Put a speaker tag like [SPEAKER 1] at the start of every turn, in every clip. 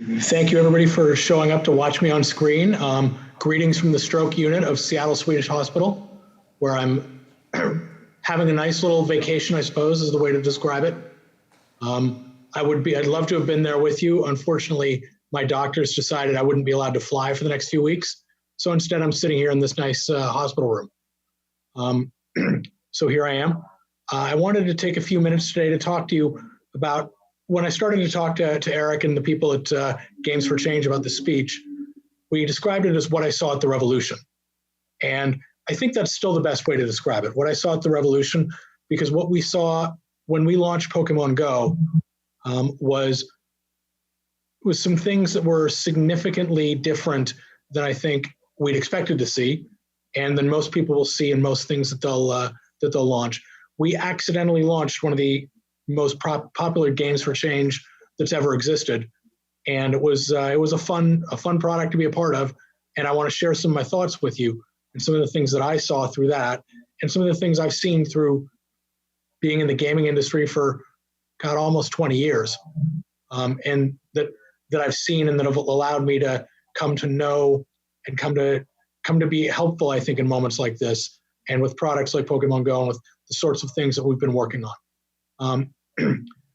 [SPEAKER 1] Thank you, everybody, for showing up to watch me on screen. Greetings from the stroke unit of Seattle Swedish Hospital, where I'm having a nice little vacation, I suppose, is the way to describe it. I'd love to have been there with you. Unfortunately, my doctors decided I wouldn't be allowed to fly for the next few weeks. So instead, I'm sitting here in this nice hospital room. So here I am. I wanted to take a few minutes today to talk to you about when I started to talk to Eric and the people at Games for Change about the speech. We described it as what I saw at the revolution. And I think that's still the best way to describe it, what I saw at the revolution, because what we saw when we launched Pokemon Go was some things that were significantly different than I think we'd expected to see, and than most people will see in most things that they'll launch. We accidentally launched one of the most popular Games for Change that's ever existed, and it was a fun product to be a part of. And I want to share some of my thoughts with you and some of the things that I saw through that, and some of the things I've seen through being in the gaming industry for almost 20 years, and that I've seen and that have allowed me to come to know and come to be helpful, I think, in moments like this, and with products like Pokemon Go and with the sorts of things that we've been working on.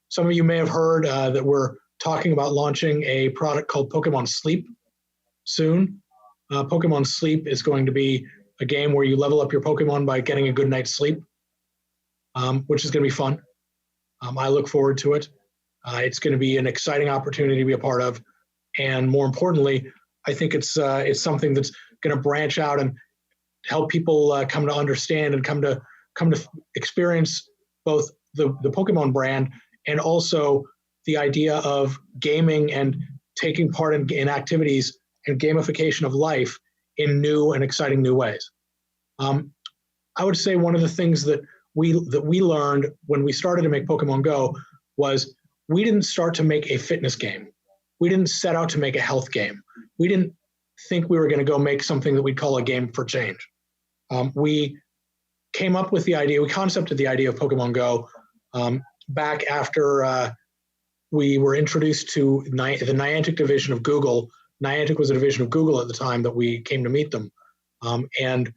[SPEAKER 1] Some of you may have heard that we're talking about launching a product called Pokemon Sleep soon. Pokemon Sleep is going to be a game where you level up your Pokemon by getting a good night's sleep, which is going to be fun. I look forward to it. It's going to be an exciting opportunity to be a part of, and more importantly, I think it's something that's going to branch out and help people come to understand and come to experience both the Pokemon brand and also the idea of gaming and taking part in activities and gamification of life in new and exciting new ways. I would say one of the things that we learned when we started to make Pokemon Go was we didn't start to make a fitness game. We didn't set out to make a health game. We didn't think we were going to go make something that we'd call a game for change. We came up with the idea, we concepted the idea of Pokemon Go back after we were introduced to the Niantic division of Google. Niantic was a division of Google at the time that we came to meet them. And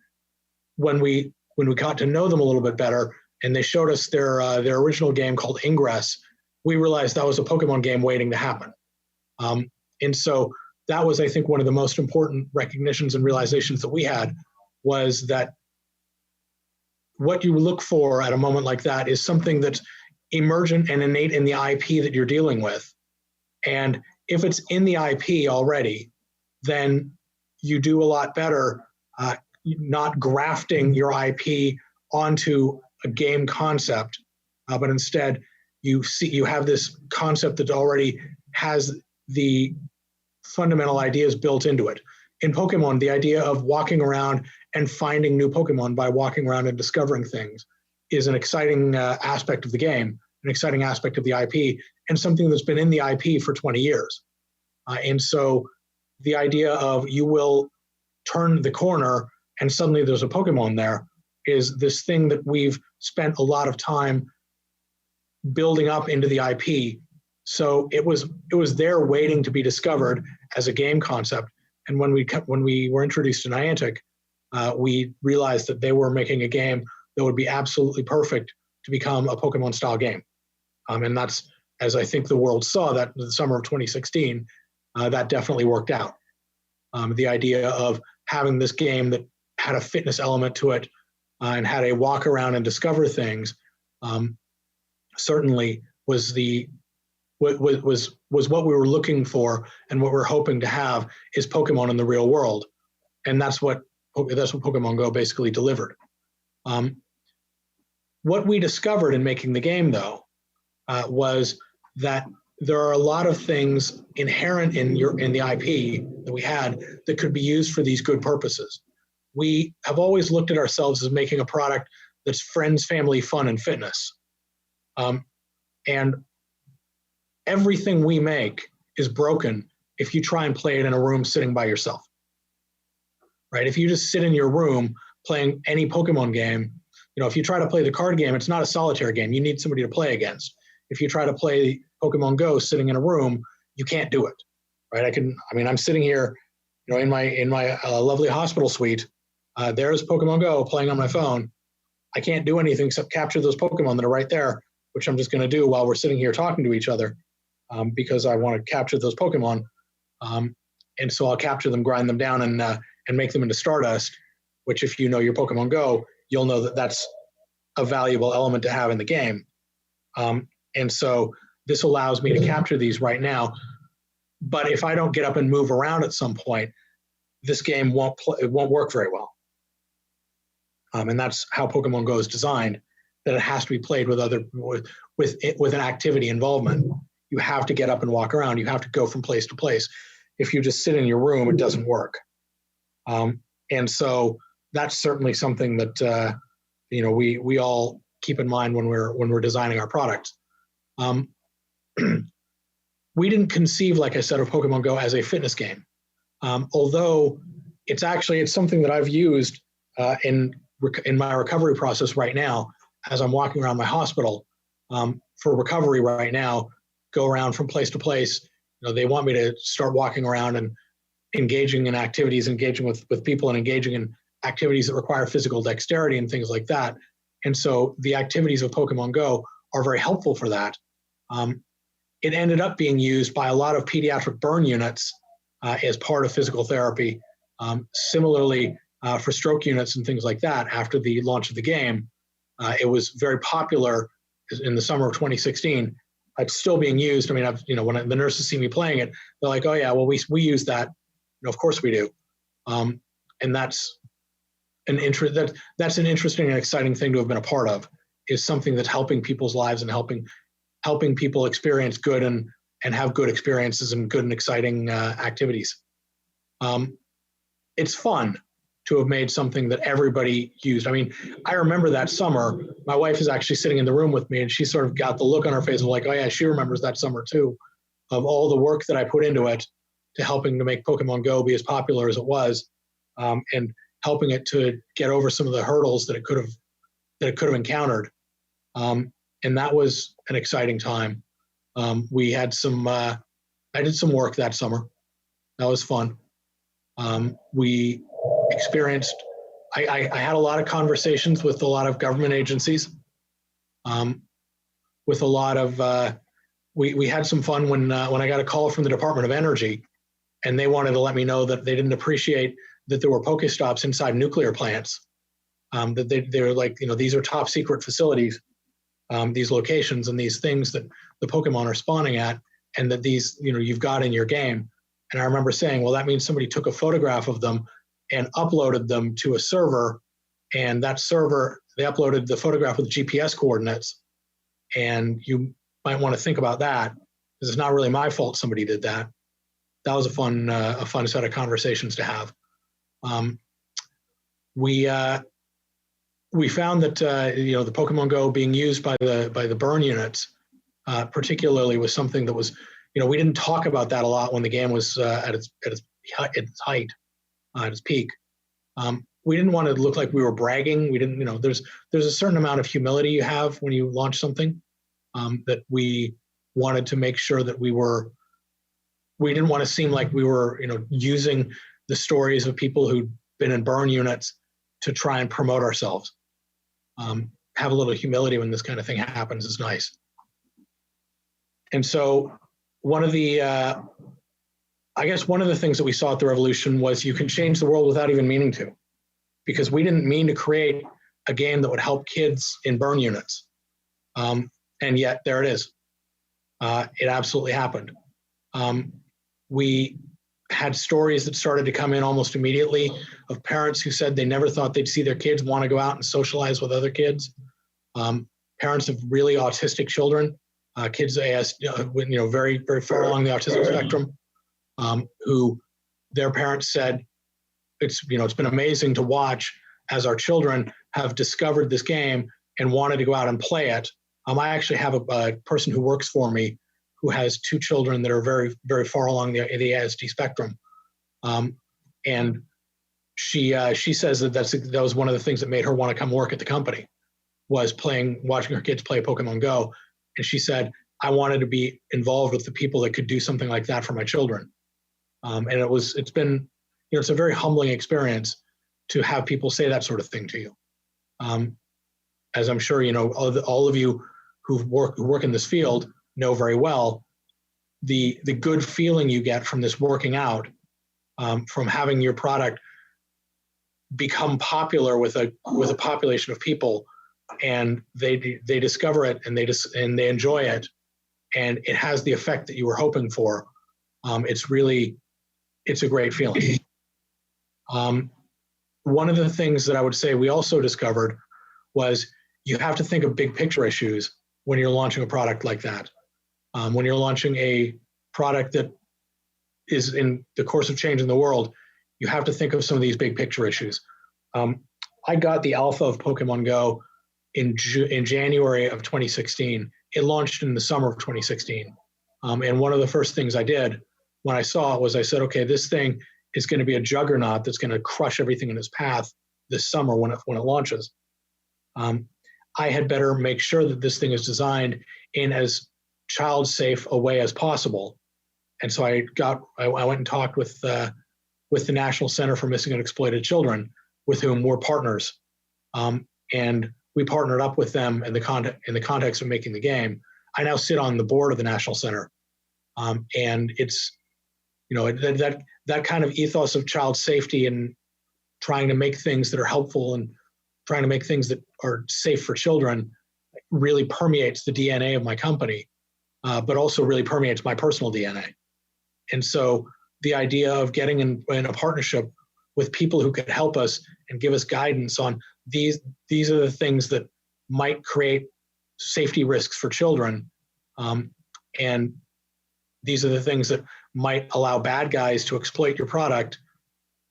[SPEAKER 1] when we got to know them a little bit better and they showed us their original game called Ingress, we realized that was a Pokemon game waiting to happen. And so that was, I think, one of the most important recognitions and realizations that we had, was that what you look for at a moment like that is something that's emergent and innate in the IP that you're dealing with. And if it's in the IP already, then you do a lot better not grafting your IP onto a game concept, but instead you have this concept that already has the fundamental ideas built into it. In Pokemon, the idea of walking around and finding new Pokemon by walking around and discovering things is an exciting aspect of the game, an exciting aspect of the IP, and something that's been in the IP for 20 years. And so the idea of you will turn the corner and suddenly there's a Pokemon there is this thing that we've spent a lot of time building up into the IP. So it was there waiting to be discovered as a game concept. And when we were introduced to Niantic, we realized that they were making a game that would be absolutely perfect to become a Pokemon-style game. And that's, as I think the world saw that in the summer of 2016, that definitely worked out. The idea of having this game that had a fitness element to it and had a walk around and discover things certainly was what we were looking for, and what we're hoping to have is Pokemon in the real world, and that's what Pokemon Go basically delivered. What we discovered in making the game, though, was that there are a lot of things inherent in the IP that we had that could be used for these good purposes. We have always looked at ourselves as making a product that's friends, family, fun, and fitness. And everything we make is broken if you try and play it in a room sitting by yourself, right? If you just sit in your room playing any Pokemon game, if you try to play the card game, it's not a solitaire game. You need somebody to play against. If you try to play Pokemon Go sitting in a room, you can't do it. right? I'm sitting here, in my lovely hospital suite. There's Pokemon Go playing on my phone. I can't do anything except capture those Pokemon that are right there, which I'm just going to do while we're sitting here talking to each other, because I want to capture those Pokemon. And so I'll capture them, grind them down, and make them into Stardust, which if you know your Pokemon Go, you'll know that that's a valuable element to have in the game. And so this allows me to capture these right now. But if I don't get up and move around at some point, this game won't work very well. And that's how Pokemon Go is designed, that it has to be played with an activity involvement. You have to get up and walk around. You have to go from place to place. If you just sit in your room, it doesn't work. And so that's certainly something that we all keep in mind when we're designing our products. We didn't conceive, like I said, of Pokemon Go as a fitness game, although it's something that I've used in my recovery process right now as I'm walking around my hospital. For recovery right now, go around from place to place. They want me to start walking around and engaging in activities, engaging with people, and engaging in activities that require physical dexterity and things like that. And so the activities of Pokemon Go are very helpful for that. It ended up being used by a lot of pediatric burn units as part of physical therapy. Similarly, for stroke units and things like that, after the launch of the game, it was very popular in the summer of 2016. It's still being used. I mean, when the nurses see me playing it, they're like, "Oh yeah, well we use that. Of course we do." And that's an interesting and exciting thing to have been a part of. Is something that's helping people's lives and helping people experience good and have good experiences and good and exciting activities. It's fun to have made something that everybody used. I mean, I remember that summer, my wife is actually sitting in the room with me, and she sort of got the look on her face of like, oh yeah, she remembers that summer too, of all the work that I put into it to helping to make Pokemon Go be as popular as it was, and helping it to get over some of the hurdles that it could have encountered. And that was an exciting time. We had I did some work that summer. That was fun. We experienced, I had a lot of conversations with a lot of government agencies, with a lot of, we had some fun when I got a call from the Department of Energy, and they wanted to let me know that they didn't appreciate that there were Pokestops inside nuclear plants, that they're like, these are top secret facilities, these locations and these things that the Pokemon are spawning at, and that these, you've got in your game. And I remember saying, well, that means somebody took a photograph of them and uploaded them to a server, and that server, they uploaded the photograph with GPS coordinates. And you might want to think about that, because it's not really my fault somebody did that. That was a fun set of conversations to have. We found that the Pokemon Go being used by the burn units, particularly, was something that was, we didn't talk about that a lot when the game was at its height, at its peak. We didn't want to look like we were bragging. We didn't, there's a certain amount of humility you have when you launch something, that we wanted to make sure that we didn't want to seem like we were, using the stories of people who'd been in burn units to try and promote ourselves. Have a little humility when this kind of thing happens is nice. And so one of the things that we saw at the Revolution was you can change the world without even meaning to, because we didn't mean to create a game that would help kids in burn units. And yet there it is. It absolutely happened. We had stories that started to come in almost immediately of parents who said they never thought they'd see their kids want to go out and socialize with other kids. Parents of really autistic children, kids very, very far along the autism spectrum, who their parents said, it's been amazing to watch as our children have discovered this game and wanted to go out and play it. I actually have a person who works for me who has two children that are very, very far along the ASD spectrum. And she says that was one of the things that made her want to come work at the company, was watching her kids play Pokemon Go. And she said, I wanted to be involved with the people that could do something like that for my children. And it's been, it's a very humbling experience to have people say that sort of thing to you. As I'm sure all of you who work in this field know very well, the good feeling you get from this working out, from having your product become popular with a population of people, and they discover it and they enjoy it, and it has the effect that you were hoping for. It's a great feeling. One of the things that I would say we also discovered was you have to think of big picture issues when you're launching a product like that. When you're launching a product that is in the course of changing the world, you have to think of some of these big picture issues. I got the alpha of Pokemon Go in January of 2016. It launched in the summer of 2016. And one of the first things I did when I saw it was I said, okay, this thing is going to be a juggernaut that's going to crush everything in its path this summer when it launches. I had better make sure that this thing is designed in as child-safe a way as possible. And so I went and talked with the National Center for Missing and Exploited Children, with whom we're partners, and we partnered up with them in the context of making the game. I now sit on the board of the National Center, and it's that kind of ethos of child safety and trying to make things that are helpful and trying to make things that are safe for children really permeates the DNA of my company, but also really permeates my personal DNA. And so the idea of getting in a partnership with people who could help us and give us guidance on these are the things that might create safety risks for children, and these are the things that might allow bad guys to exploit your product.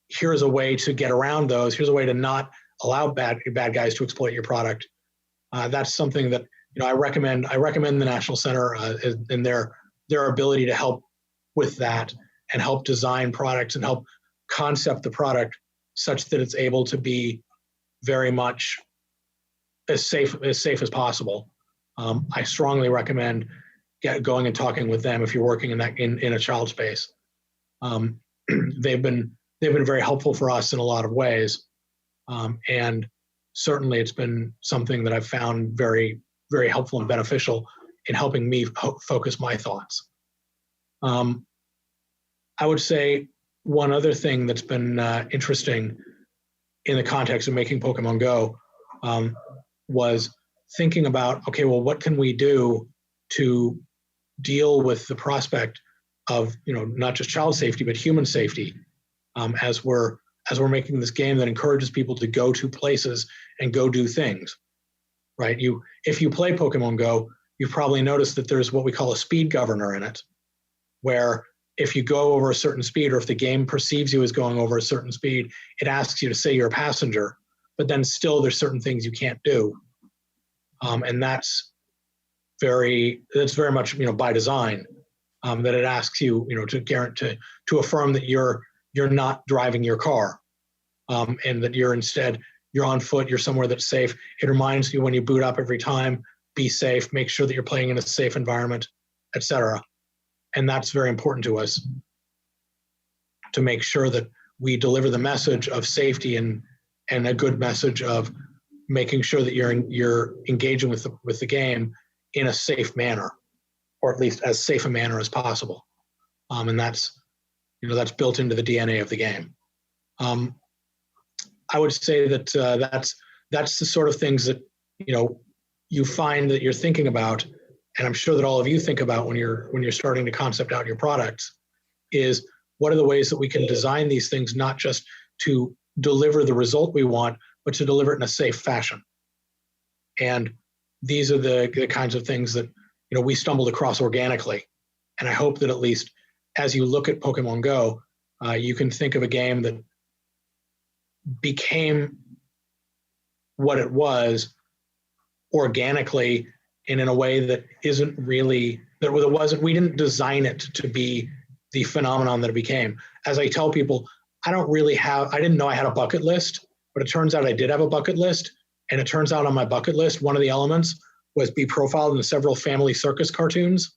[SPEAKER 1] Here's a way to get around those. Here's a way to not allow bad guys to exploit your product. That's something that I recommend. I recommend the National Center and their ability to help with that and help design products and help concept the product such that it's able to be very much as safe as possible. I strongly recommend going and talking with them if you're working in a child space. They've been very helpful for us in a lot of ways, and certainly it's been something that I've found very, very helpful and beneficial in helping me focus my thoughts. I would say one other thing that's been interesting in the context of making Pokemon Go was thinking about, okay, well, what can we do to deal with the prospect of not just child safety but human safety, as we're making this game that encourages people to go to places and go do things, right? If you play Pokemon Go, you've probably noticed that there's what we call a speed governor in it, where if you go over a certain speed, or if the game perceives you as going over a certain speed, it asks you to say you're a passenger, but then still there's certain things you can't do. And that's very much, by design, that it asks you, to affirm that you're not driving your car, and that you're on foot, you're somewhere that's safe. It reminds you when you boot up every time, be safe, make sure that you're playing in a safe environment, etc. And that's very important to us, to make sure that we deliver the message of safety and a good message of making sure that you're engaging with the game in a safe manner, or at least as safe a manner as possible. And that's built into the DNA of the game. I would say that that's the sort of things that you find that you're thinking about, and I'm sure that all of you think about when you're starting to concept out your products, is what are the ways that we can design these things not just to deliver the result we want, but to deliver it in a safe fashion. And these are the kinds of things that we stumbled across organically. And I hope that at least as you look at Pokemon Go, you can think of a game that became what it was organically and in a way that isn't really, we didn't design it to be the phenomenon that it became. As I tell people, I didn't know I had a bucket list, but it turns out I did have a bucket list. And it turns out on my bucket list, one of the elements was be profiled in several family circus cartoons.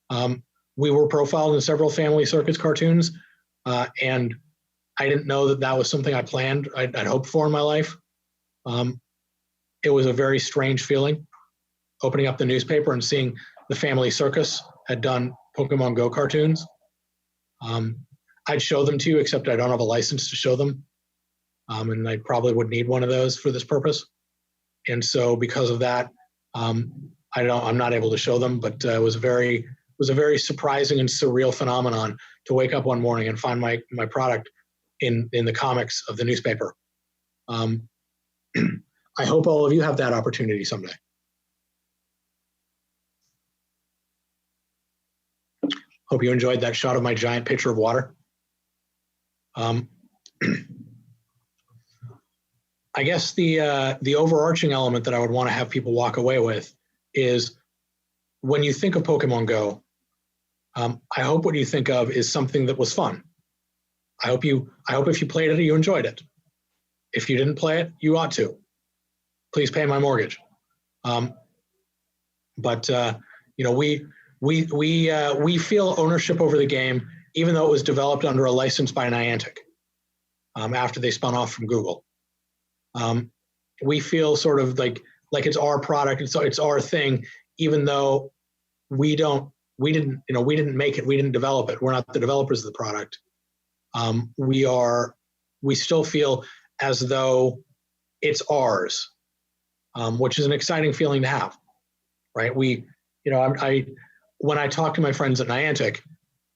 [SPEAKER 1] One we were profiled in several Family Circus cartoons, and I didn't know that that was something I planned, I'd hoped for in my life. It was a very strange feeling, opening up the newspaper and seeing the Family Circus had done Pokemon Go cartoons. I'd show them to you, except I don't have a license to show them. And I probably would need one of those for this purpose. And so because of that, I'm not able to show them, but it was a very surprising and surreal phenomenon to wake up one morning and find my product in the comics of the newspaper. I hope all of you have that opportunity someday. Hope you enjoyed that shot of my giant pitcher of water. I guess the overarching element that I would want to have people walk away with is, when you think of Pokemon Go, I hope what you think of is something that was fun. I hope if you played it, you enjoyed it. If you didn't play it, you ought to. Please pay my mortgage. But we feel ownership over the game, even though it was developed under a license by Niantic after they spun off from Google. We feel sort of like it's our product, it's our thing, even though we didn't make it, we didn't develop it. We're not the developers of the product. We still feel as though it's ours, which is an exciting feeling to have, right? When I talk to my friends at Niantic,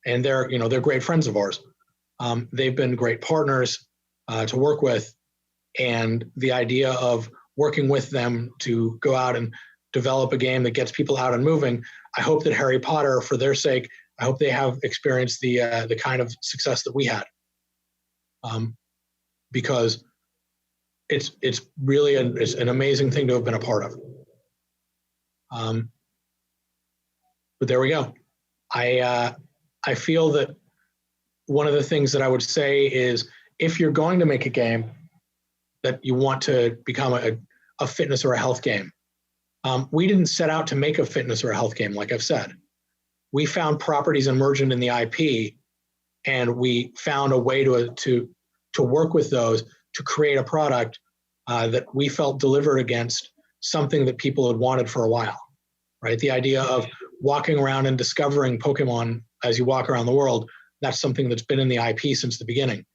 [SPEAKER 1] and they're great friends of ours, they've been great partners to work with, and the idea of working with them to go out and develop a game that gets people out and moving, I hope that Harry Potter, for their sake, I hope they have experienced the kind of success that we had, because it's really it's an amazing thing to have been a part of. But there we go. I feel that one of the things that I would say is, if you're going to make a game that you want to become a fitness or a health game, we didn't set out to make a fitness or a health game, like I've said. We found properties emergent in the IP, and we found a way to work with those to create a product that we felt delivered against something that people had wanted for a while, right? The idea of walking around and discovering Pokemon as you walk around the world, that's something that's been in the IP since the beginning.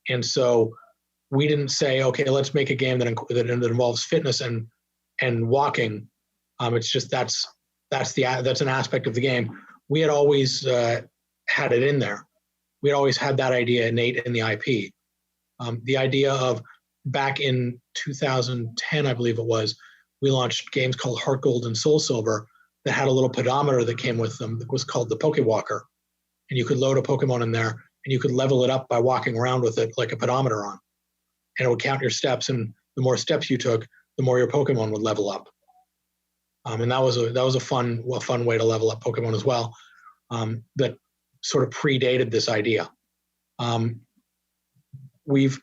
[SPEAKER 1] And so we didn't say, okay, let's make a game that involves fitness and walking. It's just that's an aspect of the game. We had always had it in there. We had always had that idea innate in the IP. The idea of, back in 2010, I believe it was, we launched games called Heart Gold and Soul Silver that had a little pedometer that came with them that was called the Pokewalker. And you could load a Pokemon in there, and you could level it up by walking around with it like a pedometer on. And it would count your steps, and the more steps you took, the more your Pokemon would level up. And that was a fun way to level up Pokemon as well, that sort of predated this idea. We've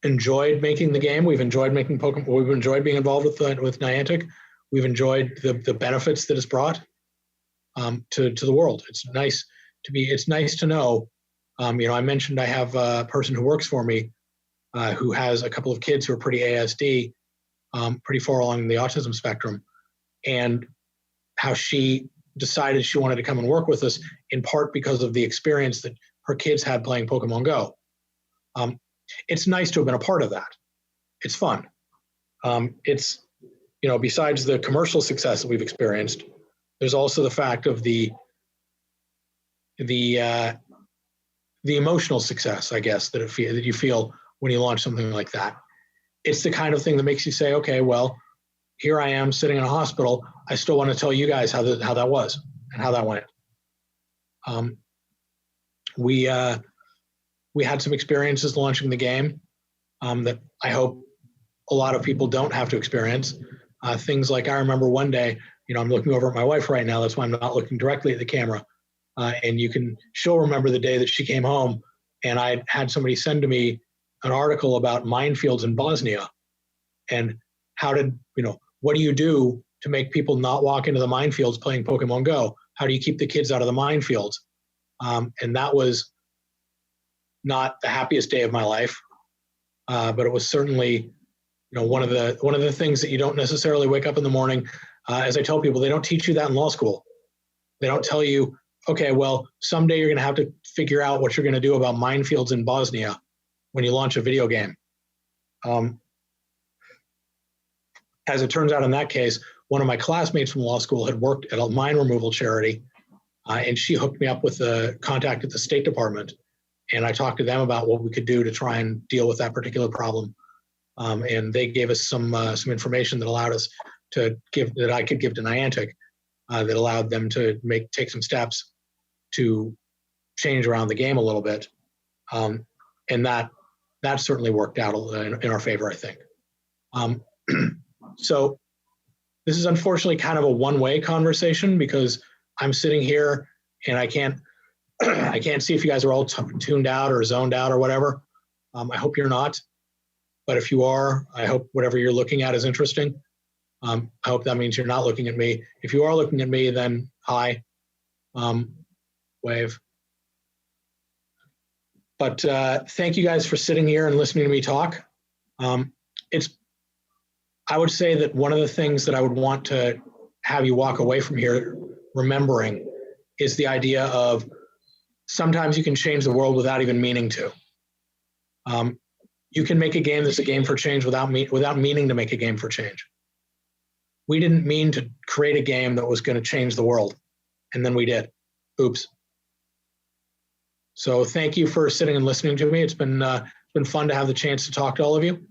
[SPEAKER 1] enjoyed making the game. We've enjoyed making Pokemon. We've enjoyed being involved with Niantic. We've enjoyed the benefits that it's brought to the world. It's nice to know. I mentioned I have a person who works for me who has a couple of kids who are pretty ASD, pretty far along the autism spectrum, and how she decided she wanted to come and work with us, in part because of the experience that her kids had playing Pokemon Go. It's nice to have been a part of that. It's fun. It's, besides the commercial success that we've experienced, there's also the fact of the emotional success, I guess, that you feel when you launch something like that. It's the kind of thing that makes you say, okay, well, here I am sitting in a hospital. I still want to tell you guys how that was and how that went. We had some experiences launching the game that I hope a lot of people don't have to experience. Things like, I remember one day, I'm looking over at my wife right now. That's why I'm not looking directly at the camera. And she'll remember the day that she came home, and I had somebody send to me an article about minefields in Bosnia, and what do you do to make people not walk into the minefields playing Pokemon Go? How do you keep the kids out of the minefields? And that was not the happiest day of my life, but it was certainly, one of the things that you don't necessarily wake up in the morning. As I tell people, they don't teach you that in law school. They don't tell you, okay, well, someday you're going to have to figure out what you're going to do about minefields in Bosnia when you launch a video game. As it turns out, in that case, one of my classmates from law school had worked at a mine removal charity, and she hooked me up with a contact at the State Department. And I talked to them about what we could do to try and deal with that particular problem. And they gave us some information that allowed us that I could give to Niantic, that allowed them to take some steps to change around the game a little bit. And that certainly worked out in our favor, I think. So this is unfortunately kind of a one-way conversation, because I'm sitting here and I can't see if you guys are all tuned out or zoned out or whatever. I hope you're not, but if you are, I hope whatever you're looking at is interesting. I hope that means you're not looking at me. If you are looking at me, then hi, wave. But thank you guys for sitting here and listening to me talk. I would say that one of the things that I would want to have you walk away from here remembering is the idea of sometimes you can change the world without even meaning to. You can make a game that's a game for change without meaning to make a game for change. We didn't mean to create a game that was going to change the world, and then we did. Oops. So thank you for sitting and listening to me. It's been fun to have the chance to talk to all of you.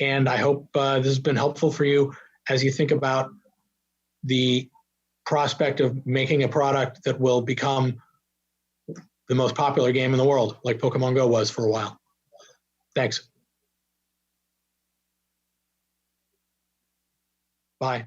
[SPEAKER 1] And I hope this has been helpful for you as you think about the prospect of making a product that will become the most popular game in the world, like Pokemon Go was for a while. Thanks. Bye.